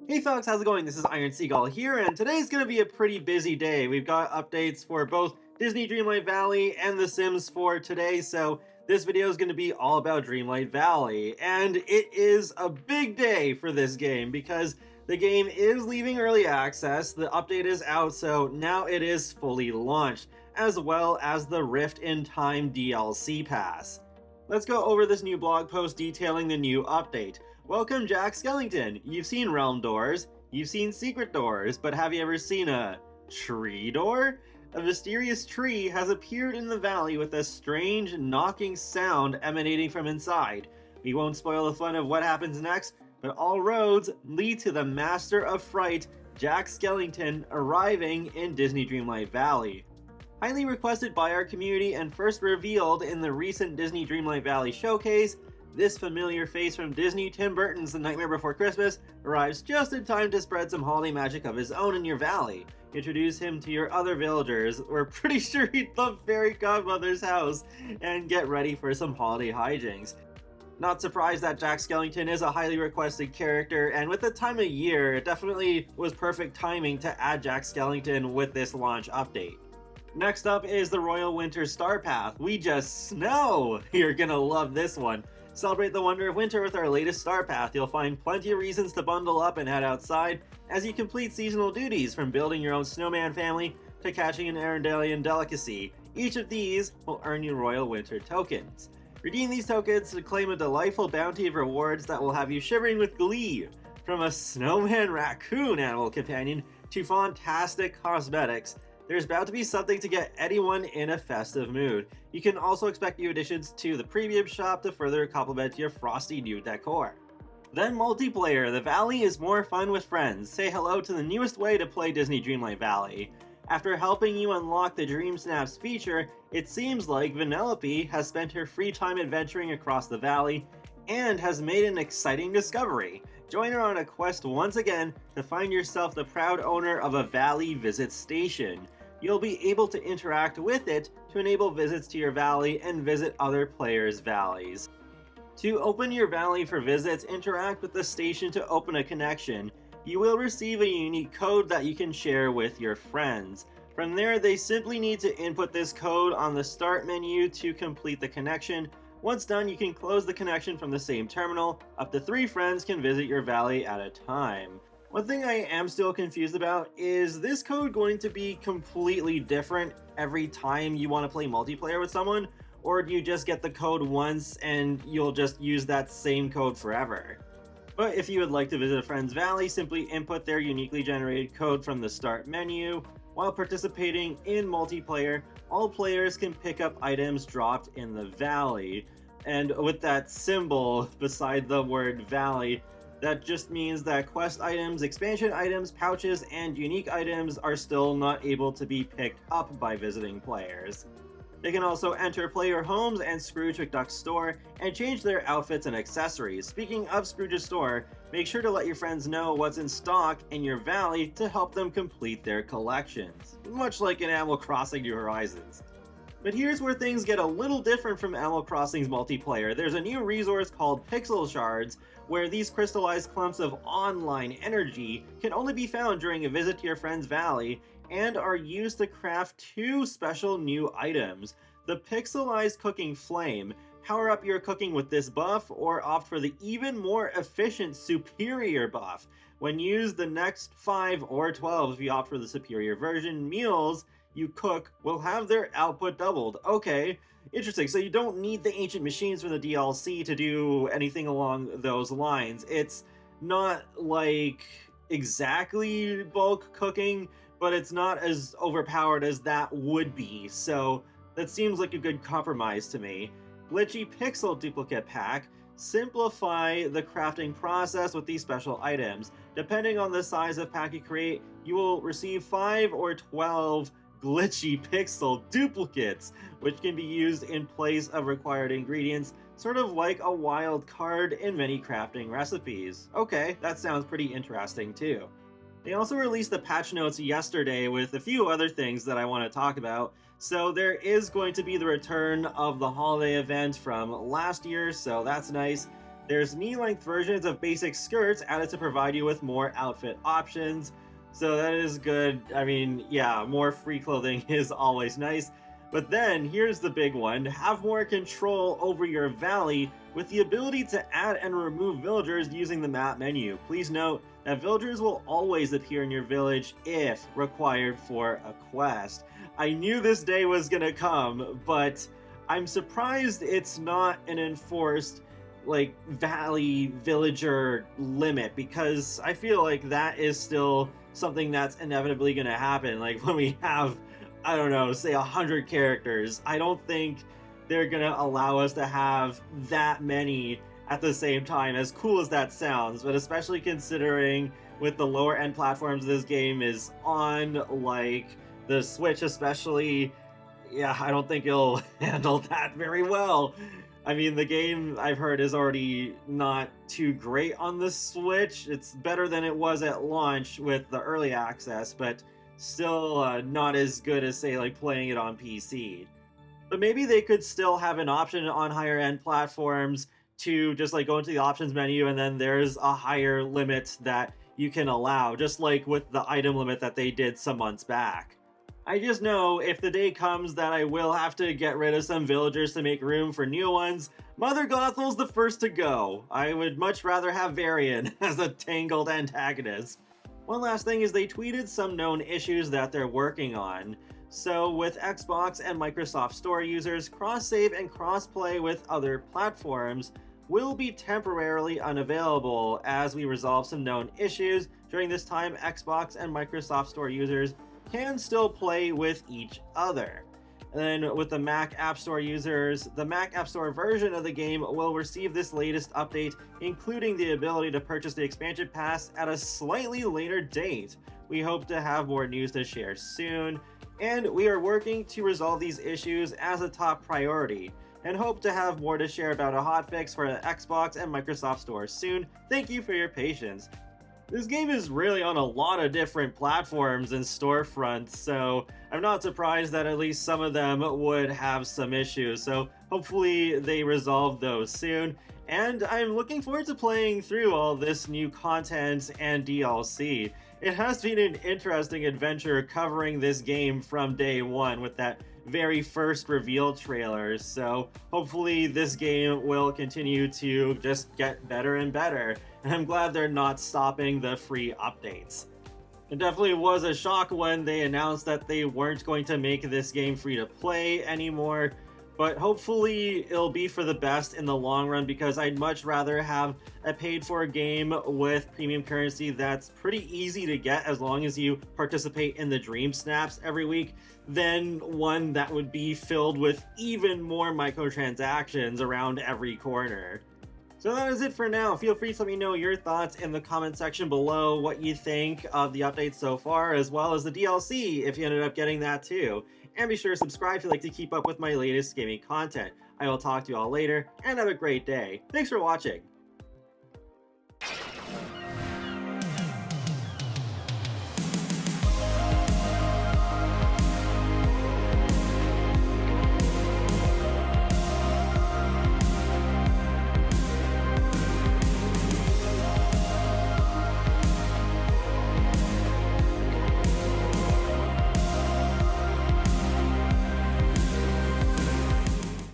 Hey folks, how's it going? This is Iron Seagull here, and today's gonna be a pretty busy day. We've got updates for both Disney Dreamlight Valley and The Sims 4 today, so this video is gonna be all about Dreamlight Valley. And it is a big day for this game because the game is leaving early access, the update is out, so now it is fully launched, as well as the Rift in Time DLC pass. Let's go over this new blog post detailing the new update. Welcome, Jack Skellington. You've seen realm doors, you've seen secret doors, but have you ever seen a tree door? A mysterious tree has appeared in the valley with a strange knocking sound emanating from inside. We won't spoil the fun of what happens next, but all roads lead to the Master of Fright, Jack Skellington, arriving in Disney Dreamlight Valley. Highly requested by our community and first revealed in the recent Disney Dreamlight Valley showcase, this familiar face from Disney, Tim Burton's The Nightmare Before Christmas, arrives just in time to spread some holiday magic of his own in your valley. Introduce him to your other villagers. We're pretty sure he'd love Fairy Godmother's house, and get ready for some holiday hijinks. Not surprised that Jack Skellington is a highly requested character, and with the time of year, it definitely was perfect timing to add Jack Skellington with this launch update. Next up is the Royal Winter Star Path. We just know you're gonna love this one. Celebrate the wonder of winter with our latest Star Path. You'll find plenty of reasons to bundle up and head outside as you complete seasonal duties, from building your own snowman family to catching an Arendalian delicacy. Each of these will earn you Royal Winter tokens. Redeem these tokens to claim a delightful bounty of rewards that will have you shivering with glee. From a snowman raccoon animal companion to fantastic cosmetics, there's bound to be something to get anyone in a festive mood. You can also expect new additions to the premium shop to further complement your frosty new decor. Then multiplayer. The Valley is more fun with friends. Say hello to the newest way to play Disney Dreamlight Valley. After helping you unlock the Dream Snaps feature, it seems like Vanellope has spent her free time adventuring across the valley and has made an exciting discovery. Join her on a quest once again to find yourself the proud owner of a Valley Visit Station. You'll be able to interact with it to enable visits to your valley and visit other players' valleys. To open your valley for visits, interact with the station to open a connection. You will receive a unique code that you can share with your friends. From there, they simply need to input this code on the start menu to complete the connection. Once done, you can close the connection from the same terminal. Up to 3 friends can visit your valley at a time. One thing I am still confused about is this code going to be completely different every time you want to play multiplayer with someone? Or do you just get the code once and you'll just use that same code forever? But if you would like to visit a friend's valley, simply input their uniquely generated code from the start menu. While participating in multiplayer, all players can pick up items dropped in the valley. And with that symbol beside the word valley, that just means that quest items, expansion items, pouches, and unique items are still not able to be picked up by visiting players. They can also enter player homes and Scrooge McDuck's store and change their outfits and accessories. Speaking of Scrooge's store, make sure to let your friends know what's in stock in your valley to help them complete their collections, much like in Animal Crossing New Horizons. But here's where things get a little different from Animal Crossing's multiplayer. There's a new resource called Pixel Shards, where these crystallized clumps of online energy can only be found during a visit to your friend's valley, and are used to craft 2 special new items. The Pixelized Cooking Flame. Power up your cooking with this buff, or opt for the even more efficient Superior buff. When used the next 5 or 12, if you opt for the Superior version, meals you cook will have their output doubled. Okay, interesting. So you don't need the ancient machines from the DLC to do anything along those lines. It's not like exactly bulk cooking, but it's not as overpowered as that would be, so that seems like a good compromise to me. Glitchy Pixel Duplicate Pack. Simplify the crafting process with these special items. Depending on the size of pack you create, you will receive 5 or 12 glitchy pixel duplicates, which can be used in place of required ingredients, sort of like a wild card in many crafting recipes. Okay, that sounds pretty interesting too. They also released the patch notes yesterday with a few other things that I want to talk about. So there is going to be the return of the holiday event from last year, so that's nice. There's knee-length versions of basic skirts added to provide you with more outfit options, so that is good. I mean, yeah, more free clothing is always nice. But then, here's the big one: have more control over your valley with the ability to add and remove villagers using the map menu. Please note that villagers will always appear in your village if required for a quest. I knew this day was gonna come, but I'm surprised it's not an enforced like valley villager limit, because I feel like that is still something that's inevitably going to happen. Like when we have, I don't know, say 100 characters, I don't think they're going to allow us to have that many at the same time, as cool as that sounds. But especially considering with the lower end platforms this game is on, like the Switch especially, yeah, I don't think it'll handle that very well. I mean, the game, I've heard, is already not too great on the Switch. It's better than it was at launch with the early access, but still not as good as, say, like playing it on PC. But maybe they could still have an option on higher end platforms to just like go into the options menu, and then there's a higher limit that you can allow, just like with the item limit that they did some months back. I just know if the day comes that I will have to get rid of some villagers to make room for new ones, Mother Gothel's the first to go. I would much rather have Varian as a tangled antagonist. One last thing is they tweeted some known issues that they're working on. So with Xbox and Microsoft Store users, cross-save and cross-play with other platforms will be temporarily unavailable as we resolve some known issues. During this time, Xbox and Microsoft Store users can still play with each other. And then with the Mac App Store users, the Mac App Store version of the game will receive this latest update, including the ability to purchase the expansion pass at a slightly later date. We hope to have more news to share soon, and we are working to resolve these issues as a top priority, and hope to have more to share about a hotfix for the Xbox and Microsoft Store soon. Thank you for your patience. This game is really on a lot of different platforms and storefronts, so I'm not surprised that at least some of them would have some issues. So hopefully they resolve those soon. And I'm looking forward to playing through all this new content and DLC. It has been an interesting adventure covering this game from day one with that very first reveal trailer, so hopefully this game will continue to just get better and better, and I'm glad they're not stopping the free updates. It definitely was a shock when they announced that they weren't going to make this game free to play anymore, but hopefully it'll be for the best in the long run, because I'd much rather have a paid-for game with premium currency that's pretty easy to get as long as you participate in the Dream Snaps every week, than one that would be filled with even more microtransactions around every corner. So that is it for now. Feel free to let me know your thoughts in the comment section below, what you think of the updates so far, as well as the DLC if you ended up getting that too. And be sure to subscribe if you'd like to keep up with my latest gaming content. I will talk to you all later, and have a great day. Thanks for watching.